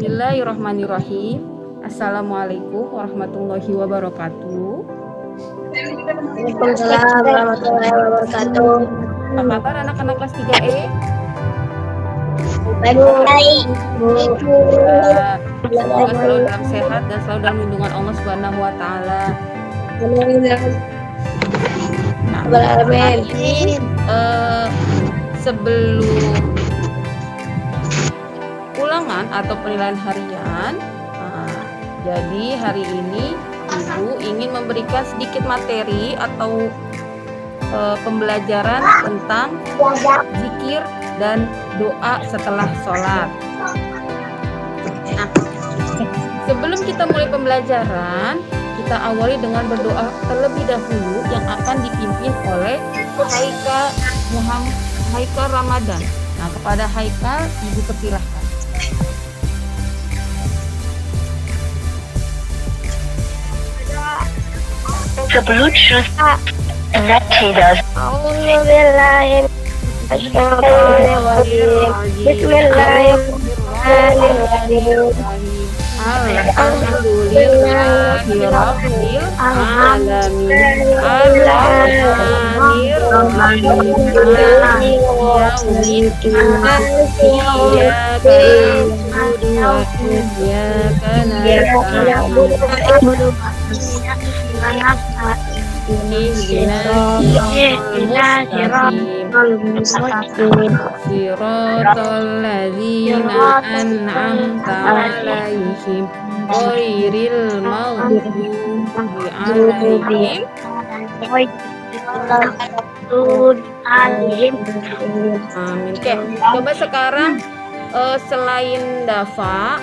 Bismillahirrahmanirrahim. Assalamualaikum warahmatullahi wabarakatuh. Waalaikumsalam warahmatullahi wabarakatuh. Apa kabar anak-anak kelas 3E? Baik, Bu. Semoga selalu dalam sehat dan selalu dalam lindungan Allah Subhanahu wa taala. Nah, hari ini sebelum ulangan atau penilaian harian, jadi hari ini Ibu ingin memberikan sedikit materi atau pembelajaran tentang zikir dan doa setelah sholat. Nah, sebelum kita mulai pembelajaran, kita awali dengan berdoa terlebih dahulu yang akan dipimpin oleh Haikal Ramadan. Nah, kepada Haikal, Ibu persilahkan. Sebelum selesai Bismillahirrahmanirrahim. Alhamdulillahirabbil alamin. Arrahmanirrahim. Maliki yaumiddin. Iyyaka na'budu wa iyyaka nasta'in. Siratal ladzina an'amta 'alaihim ghairil maghdubi 'alaihim. Amin. Oke, coba sekarang selain Dafa,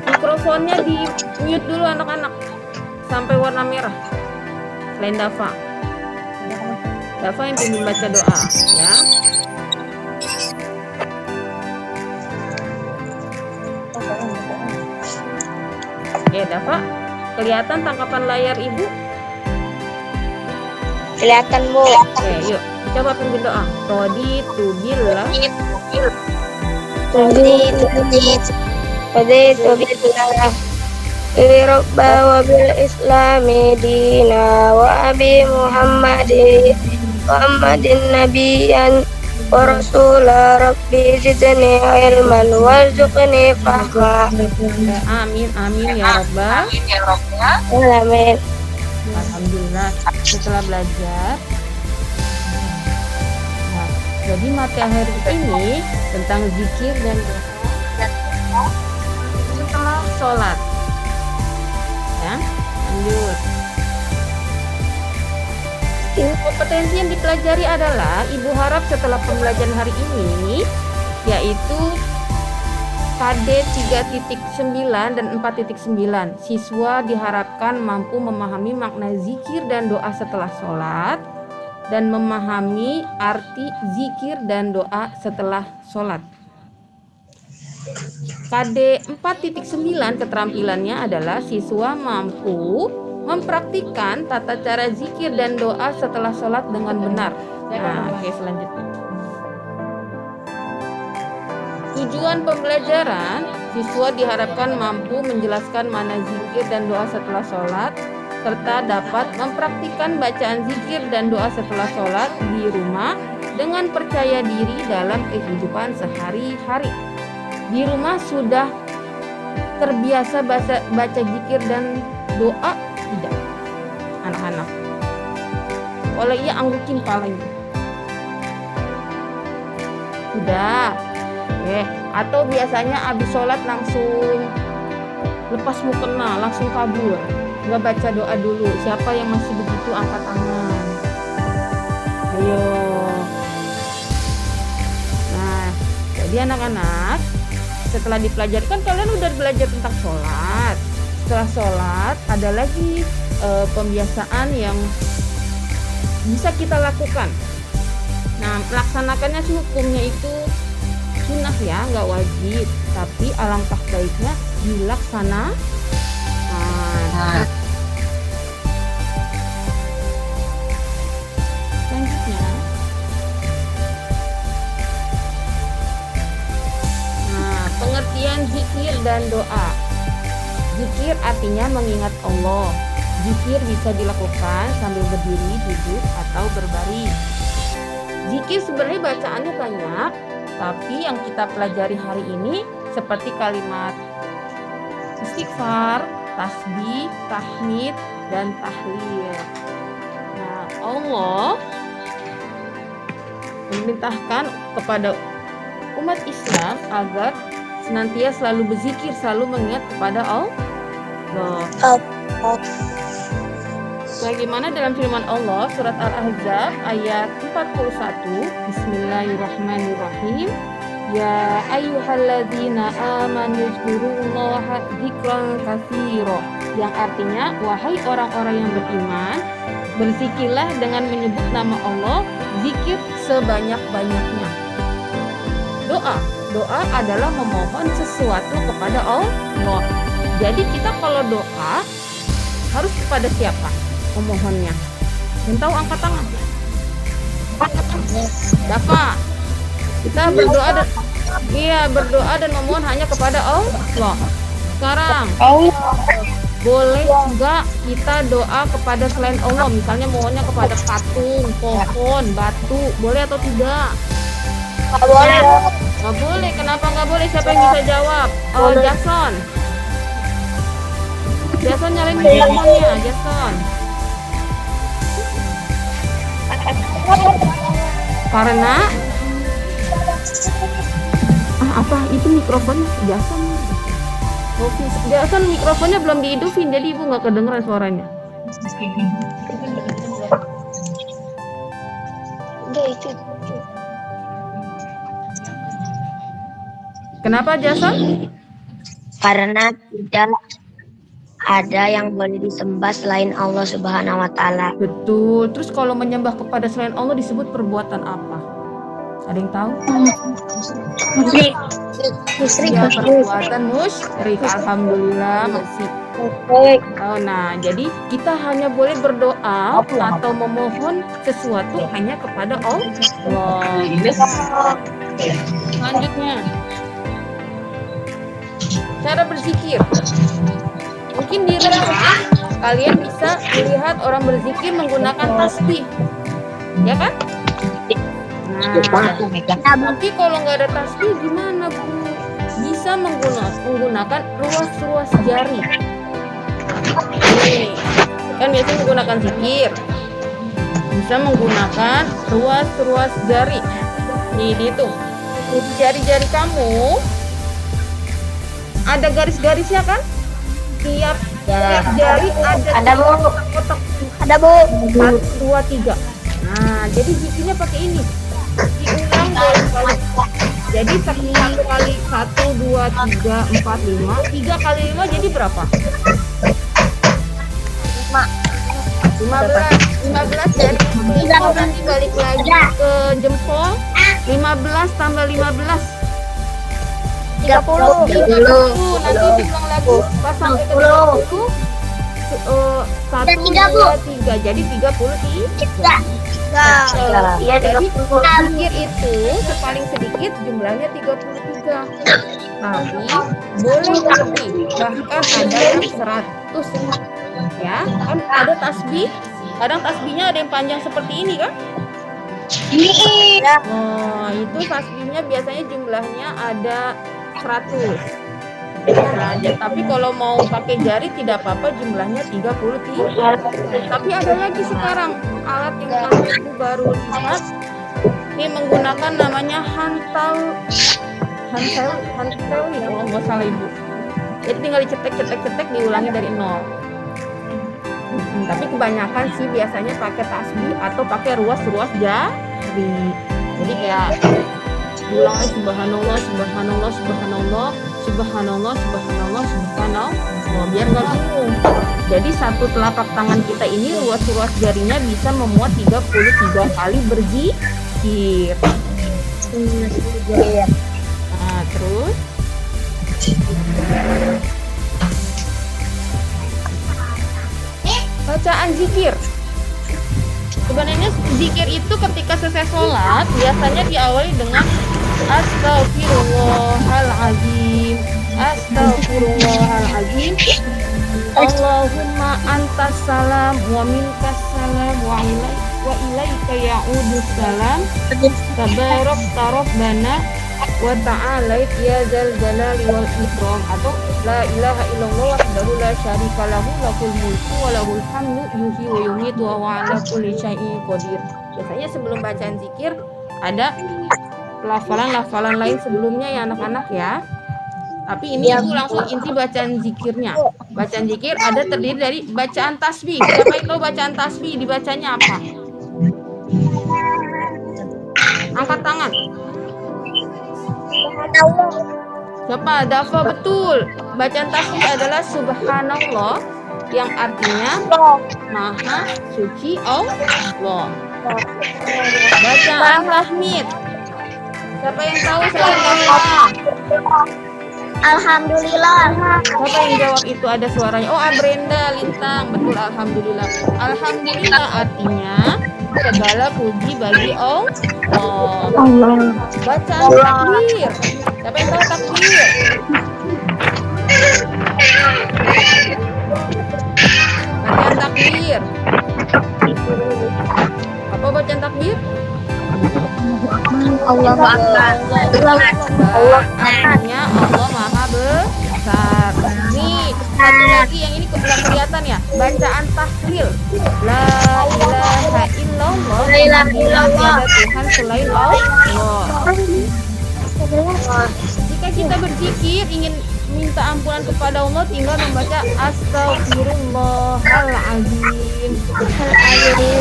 mikrofonnya di mute dulu anak-anak sampai warna merah. Selain Dafa yang pimpin baca doa ya. Oke, Dafa, kelihatan tangkapan layar Ibu? Kelihatan, Bu. Oke, yuk coba pimpin doa. Raditu billah Rabba wa bil islami dina wa abi Muhammadin nabiyan wa rasula rabbi zidni ilman warzuqni fahma. Amin ya Rabbal Alamin. Alhamdulillah. Setelah belajar, nah, jadi materi ini tentang zikir dan doa setelah sholat. Ya, lanjut. Kompetensi yang dipelajari adalah Ibu harap setelah pembelajaran hari ini, yaitu KD 3.9 dan 4.9, siswa diharapkan mampu memahami makna zikir dan doa setelah sholat dan memahami arti zikir dan doa setelah sholat. KD 4.9 keterampilannya adalah siswa mampu mempraktikkan tata cara zikir dan doa setelah sholat dengan benar. Nah, oke, selanjutnya. Tujuan pembelajaran, siswa diharapkan mampu menjelaskan mana zikir dan doa setelah sholat, serta dapat mempraktikkan bacaan zikir dan doa setelah sholat di rumah dengan percaya diri dalam kehidupan sehari-hari. Di rumah sudah terbiasa baca zikir dan doa tidak, anak-anak? Oleh ia anggukin palanya. Sudah. Atau biasanya habis sholat langsung lepas mukena, langsung kabur, nggak baca doa dulu. Siapa yang masih begitu angkat tangan? Ayo. Nah, jadi anak-anak, setelah dipelajari kan kalian udah belajar tentang sholat. Setelah sholat ada lagi pembiasaan yang bisa kita lakukan. Nah, melaksanakannya sih hukumnya itu sunnah ya, nggak wajib, tapi alangkah baiknya dilaksanakan. Selanjutnya, pengertian Kemudian zikir dan doa. Zikir artinya mengingat Allah. Zikir bisa dilakukan sambil berdiri, duduk, atau berbaring. Zikir sebenarnya bacaannya banyak, tapi yang kita pelajari hari ini seperti kalimat istighfar, tasbih, tahmid, dan tahlil. Nah, Allah memerintahkan kepada umat Islam agar senantiasa selalu berzikir, selalu mengingat kepada Allah. Bagaimana dalam firman Allah surat Al-Ahzab ayat 41, Bismillahirrahmanirrahim. Ya ayyuhalladzina amanu dzkurullaha dzikran katsira, yang artinya wahai orang-orang yang beriman, berzikirlah dengan menyebut nama Allah, zikir sebanyak-banyaknya. Doa adalah memohon sesuatu kepada Allah. Jadi kita kalau doa harus kepada siapa memohonnya? Yang tahu angkat tangan. Dafa. Kita berdoa dan memohon hanya kepada Allah. Sekarang boleh juga kita doa kepada selain Allah, misalnya mohonnya kepada patung, pohon, batu, boleh atau tidak? Nggak boleh. Nggak boleh. Kenapa nggak boleh? Siapa yang bisa jawab? Jason. Jason nyalain mikrofonnya, Jason. Karena apa itu mikrofonnya Jason? Jason mikrofonnya belum dihidupin, jadi ibu nggak kedengeran suaranya. Udah itu. Kenapa Jason? Karena tidak ada yang boleh disembah selain Allah Subhanahu wa taala. Betul. Terus kalau menyembah kepada selain Allah disebut perbuatan apa? Ada yang tahu? Musyrik. Ya, perbuatan musyrik. Alhamdulillah masih. Oh, nah, jadi kita hanya boleh berdoa atau memohon sesuatu hanya kepada Allah. Selanjutnya, cara berzikir. Mungkin di rumah kalian bisa melihat orang berzikir menggunakan tasbih, ya kan? Nah, tapi kalau nggak ada tasbih gimana Bu? Bisa menggunakan ruas-ruas jari. Nih, kan biasanya menggunakan zikir. Bisa menggunakan ruas-ruas jari. Nih, dihitung. Jari-jari kamu ada garis-garisnya kan? Tiap jari ada kotak. Ada Bu. 1, 2, 3. Nah, jadi zikirnya pakai ini. Diulang bolak-balik. Jadi 1 kali 1, 2, 3, 4, 5. 3 kali 5 jadi berapa? 15 jadi nanti balik lagi ke jempol. 15 tambah 15 30. Nanti diulang lagi pas sampai ke 30. 1, 2, 3 jadi 33. Iya, Jadi zikir itu paling sedikit jumlahnya 33. Tapi boleh lebih, bahkan ada yang 100. Ya, kan ada tasbih. Kadang tasbihnya ada yang panjang seperti ini kan? Oh, itu tasbihnya biasanya jumlahnya ada 100. Nah, tapi kalau mau pakai jari tidak apa-apa, jumlahnya 33. Tapi ada lagi sekarang alat yang aku baru lihat, ini menggunakan namanya hantel ya, kalau nggak salah ibu. Jadi tinggal dicetek diulangi dari nol. Tapi kebanyakan sih biasanya pakai tasbih atau pakai ruas-ruas jari. Jadi kayak ulangnya subhanallah, subhanallah, subhanallah, subhanallah, subhanallah, subhanallah. Oh, biar nggak bingung. Jadi satu telapak tangan kita ini ruas-ruas jarinya bisa memuat 33 kali berzikir. Nah, terus bacaan zikir. Sebenarnya zikir itu ketika selesai sholat biasanya diawali dengan Astagfirullahaladzim, Astaghfirullahaladzim. Allahumma antas salam wa minkas salam wa ilaika ya'udus salam. Tabarak rabbana wa ta'alait ya dzal jalali wal ikram. Atau la ilaha illallah wahdahu la syarika lahu lahul mulku wa lahul hamdu yuhyi wa yumiitu wa huwa ala kulli syai'in qadir. Biasanya sebelum bacaan zikir ada lafalan-lafalan lain sebelumnya ya anak-anak ya. Tapi ini ibu langsung inti bacaan zikirnya. Bacaan zikir ada terdiri dari bacaan tasbih. Siapa yang tahu bacaan tasbih dibacanya apa? Angkat tangan. Siapa? Dafa, betul. Bacaan tasbih adalah subhanallah yang artinya maha suci Allah. Bacaan tahmid. Siapa yang tahu selain Allah? Alhamdulillah. Siapa yang jawab itu ada suaranya? Oh, Brenda Lintang. Betul, alhamdulillah. Alhamdulillah artinya segala puji bagi Allah. Bacaan takbir. Siapa yang tahu takbir? Bacaan takbir. Apa bacaan takbir? Allahu Akbar. Artinya Allah Maha Besar. Nih, satu lagi yang ini kurang kelihatan ya. Bacaan tahlil. La ilaha illallah. Tidak ada Tuhan selain Allah. Jika kita berzikir ingin minta ampunan kepada Allah, tinggal membaca Astaghfirullahaladzim. Oke,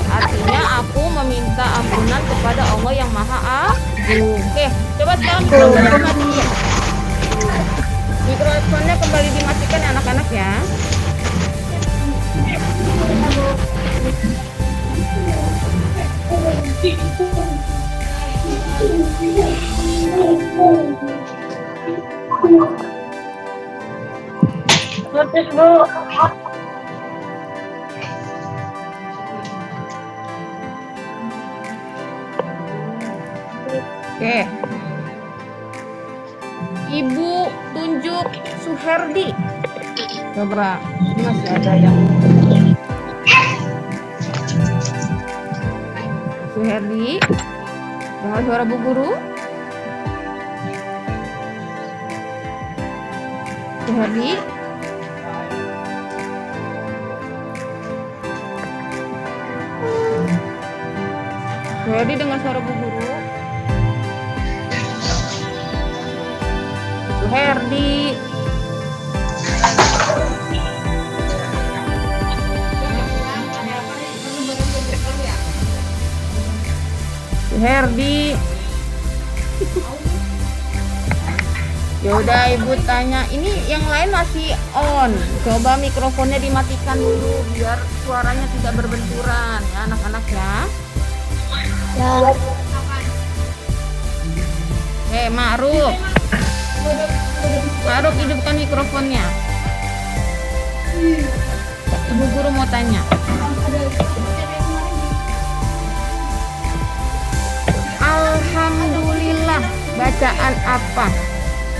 artinya aku meminta ampunan kepada Allah yang Maha Agung. Oke, coba sekarang mikrofonnya dimatikan. Mikrofonnya kembali dimatikan ya anak-anak ya. Putus, Bu. Oke. Ibu tunjuk Suherdi. Coba, ini masih ada yang Suherdi. Dengar suara Bu Guru? Suherdi. Suherdi dengar suara Bu Guru? Suherdi. Suherdi. Ya udah Ibu tanya, ini yang lain masih on. Coba mikrofonnya dimatikan dulu biar suaranya tidak berbenturan ya anak-anak ya. Ya. Ma'ruf. Ma'ruf, hidupkan mikrofonnya. Ibu Guru mau tanya. Alhamdulillah bacaan apa?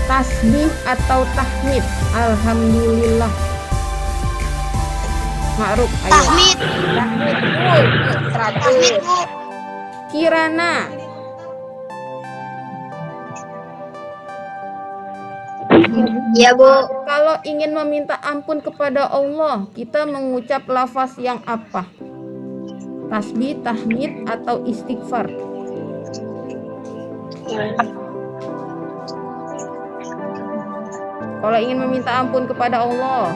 Tasbih atau tahmid? Alhamdulillah. Ma'ruf, ayo. Tahmid. Tahmid, betul. Terakhir. Kirana. Ya, Bu. Kalau ingin meminta ampun kepada Allah, kita mengucap lafaz yang apa? Tasbih, tahmid, atau istighfar? Kalau ingin meminta ampun kepada Allah,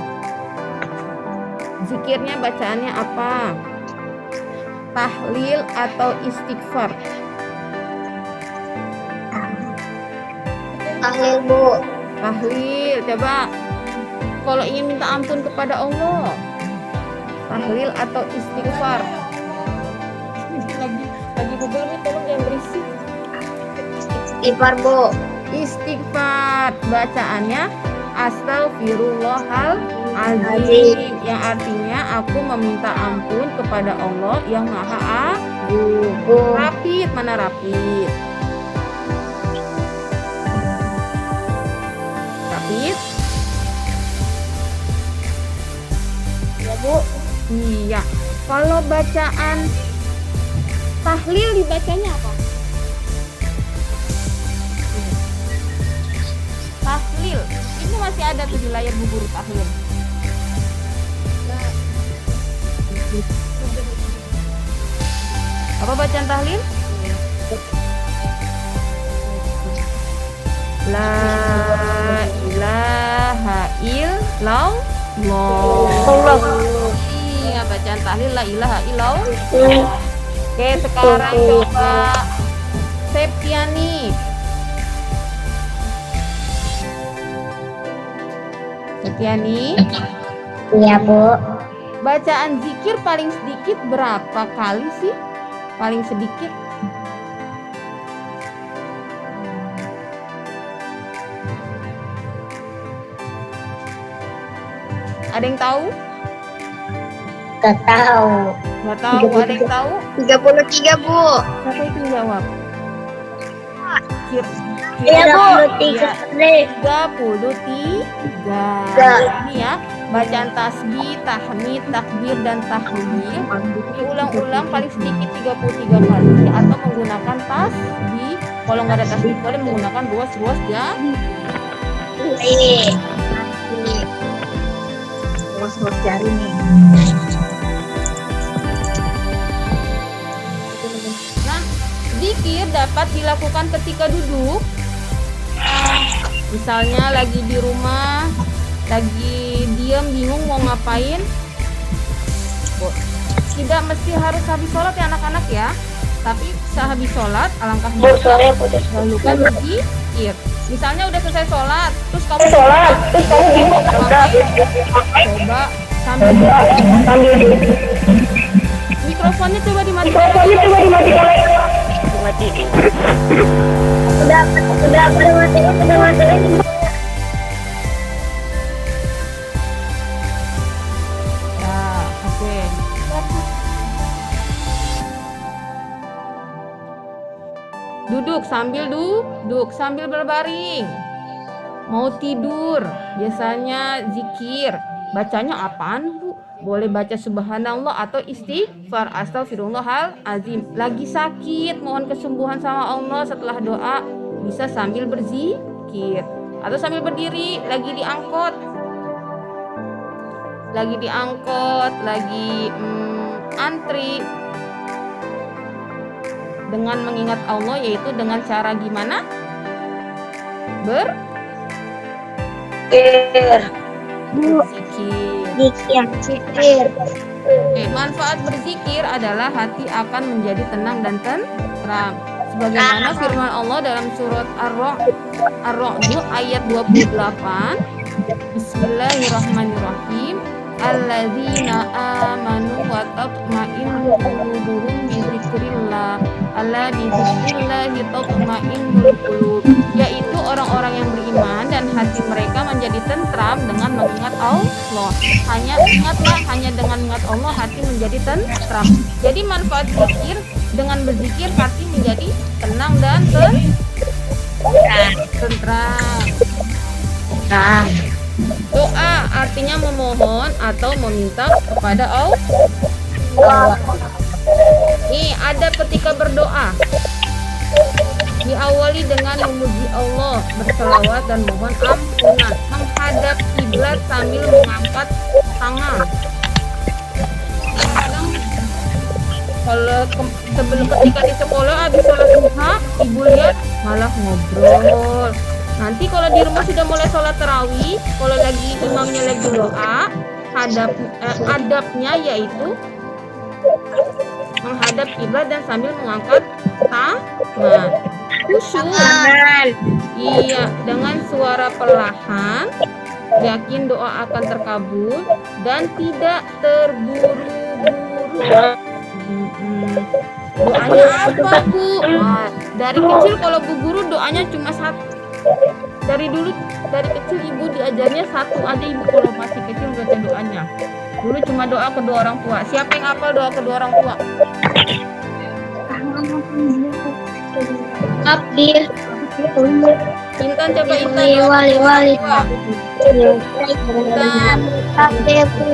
zikirnya bacaannya apa? Tahlil atau istighfar? Tahlil, Bu. Tahlil. Coba kalau ingin minta ampun kepada Allah, tahlil atau istighfar? Lagi Google nih, tolong jangan berisik. Istighfar, Bu. Istighfar bacaannya Astaghfirullahaladzim, yang artinya aku meminta ampun kepada Allah yang Maha Agung. Rapid, mana rapid? Ya. Kalau bacaan tahlil dibacanya apa? Tahlil. Ini masih ada tuh di layar Bu Guru tahlil. Apa bacaan tahlil? La ilaha illallah. Iya, bacaan tahlil la ilaha illallah. Oke, sekarang coba Septiani. Septiani, Iya, Bu. bacaan zikir paling sedikit berapa kali sih? Paling sedikit? Ada yang tahu? Gak tahu. Nggak tahu. Ada yang tahu? 33, Bu. Siapa itu yang jawab? Kir. Iya, Bu. Iya. 33. Ini ya, bacaan tasbih, tahmid, takbir dan tahlil diulang-ulang paling sedikit 33 kali atau menggunakan tasbih. Kalau nggak ada tasbih boleh menggunakan ruas-ruas jari. Ruas jari nih. Nah, zikir dapat dilakukan ketika duduk. Misalnya lagi di rumah, lagi diam bingung mau ngapain. Tidak mesti harus habis sholat ya anak-anak ya. Tapi sehabis sholat alangkah baiknya lakukan zikir. Misalnya udah selesai sholat, terus kamu bingung ngapain? Coba sambil mikrofonnya coba dimatikan. Udah matiin. Nah, oke. Duduk sambil berbaring. Mau tidur, biasanya zikir. Bacanya apaan, Bu? Boleh baca subhanallah atau istighfar, astagfirullahalazim. Lagi sakit, mohon kesembuhan sama Allah. Setelah doa bisa sambil berzikir atau sambil berdiri, lagi diangkut, lagi antri, dengan mengingat Allah, yaitu dengan cara gimana? Berzikir. Manfaat berzikir adalah hati akan menjadi tenang dan tentram. Sebagaimana firman Allah dalam surat Ar-Ra'd ayat 28. Bismillahirrahmanirrahim. Alladzina amanu wa tatma'innu qulubuhum bi dzikrillah. Alla bi dzikrillahi tatma'innul qulub. Yaitu orang-orang yang beriman dan hati mereka menjadi tentram dengan mengingat Allah. Hanya dengan mengingat Allah hati menjadi tentram. Jadi manfaat zikir, dengan berzikir hati menjadi tenang dan tentram. Doa artinya memohon atau meminta kepada Allah. Nih, ada ketika berdoa diawali dengan memuji Allah, berselawat dan mohon ampunan, menghadap kiblat sambil mengangkat tangan. Kalau sebelum ketika di sekolah habis sholat duha, ibu lihat malah ngobrol. Nanti kalau di rumah sudah mulai sholat tarawih, kalau lagi imamnya lagi doa, adabnya yaitu menghadap kiblat dan sambil mengangkat tangan. Khusyuk. Iya, dengan suara perlahan, yakin doa akan terkabul dan tidak terburu-buru. Doanya apa, Bu? Nah, dari kecil kalau Bu Guru doanya cuma satu. Dari kecil ibu diajarnya satu aja, ibu kalau masih kecil baca doanya. Dulu cuma doa kedua orang tua. Siapa yang hafal doa kedua orang tua? Abdil. Intan coba Intan. Wali wali. Intan. Iya betul.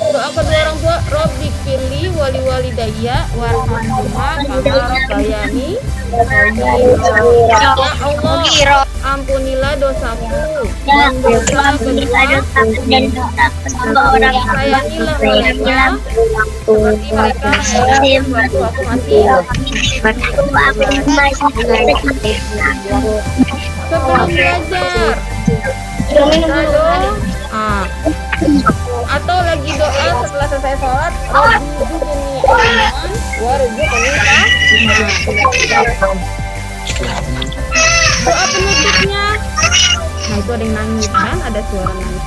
Doa kedua orang tua, Robbi pilih wali wali daya warhamhuma kama rabbayani. Ya Allah, ampunilah dosaku dan dosa kedua sayangilah mereka seperti mereka menyayangi waktu aku masih sebelum belajar. Kita doa atau lagi doa setelah selesai sholat, warzuqni ilman warzuqni doa penutupnya. Nah itu ada yang nangis kan, ada suara nangis.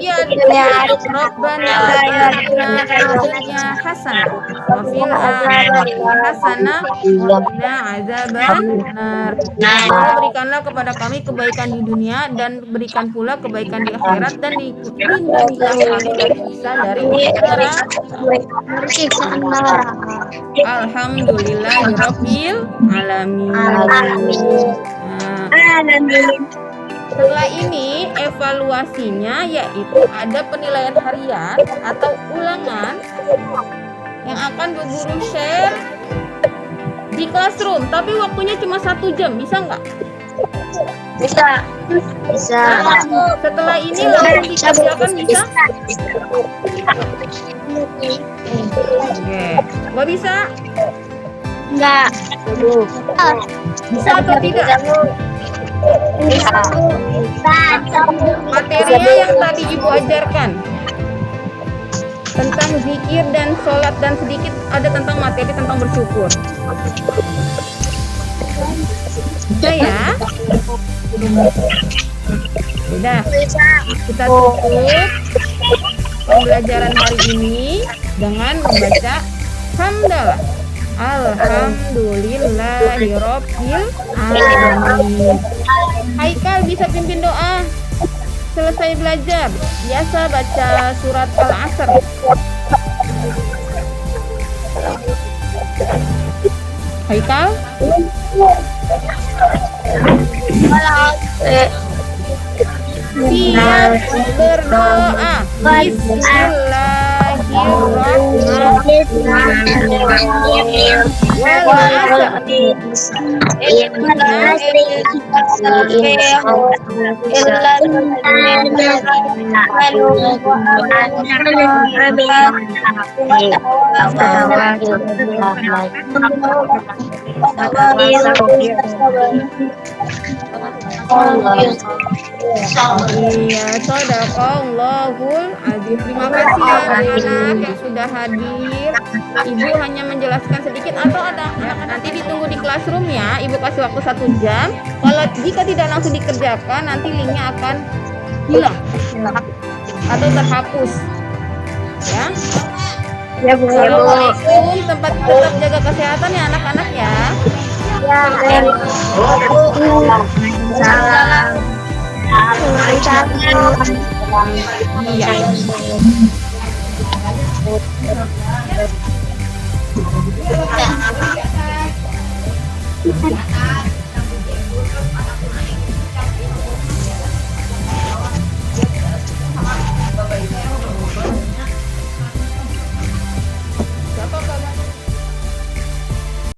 Iya, Rabbana atina fid dunya hasanah wa fil akhirati hasanah wa qina adzabannar. Allah berikanlah kepada kami kebaikan di dunia dan berikan pula kebaikan di akhirat dan lindungilah kami dari siksa dari neraka. Alhamdulillahirabbil alamin. Setelah ini evaluasinya yaitu ada penilaian harian atau ulangan yang akan Bu Guru share di classroom, tapi waktunya cuma 1 jam, bisa nggak? Bisa. Nah, setelah ini langsung dikerjakan bisa? Oke, nggak bisa? Enggak. Bisa atau tidak? Bisa. Materinya yang tadi Ibu ajarkan tentang zikir dan sholat dan sedikit ada tentang materi tentang bersyukur. Bisa ya? Sudah. Kita tutup pembelajaran hari ini dengan membaca hamdalah. Alhamdulillahirabbil alamin. Haikal bisa pimpin doa selesai belajar. Biasa baca surat Al-Asr. Haikal? Siap berdoa. Bismillahirrahmanirrahim. Iya, sadaqallahul azim. Terima kasih ya anak-anak yang sudah hadir. Ibu hanya menjelaskan sedikit atau ada ya, nanti ditunggu di classroom ya. Ibu kasih waktu 1 jam. Kalau jika tidak langsung dikerjakan, nanti linknya akan hilang atau terhapus. Ya. Ya, Bu. Assalamualaikum. Tetap jaga kesehatan ya anak-anak ya. Salam. Iya.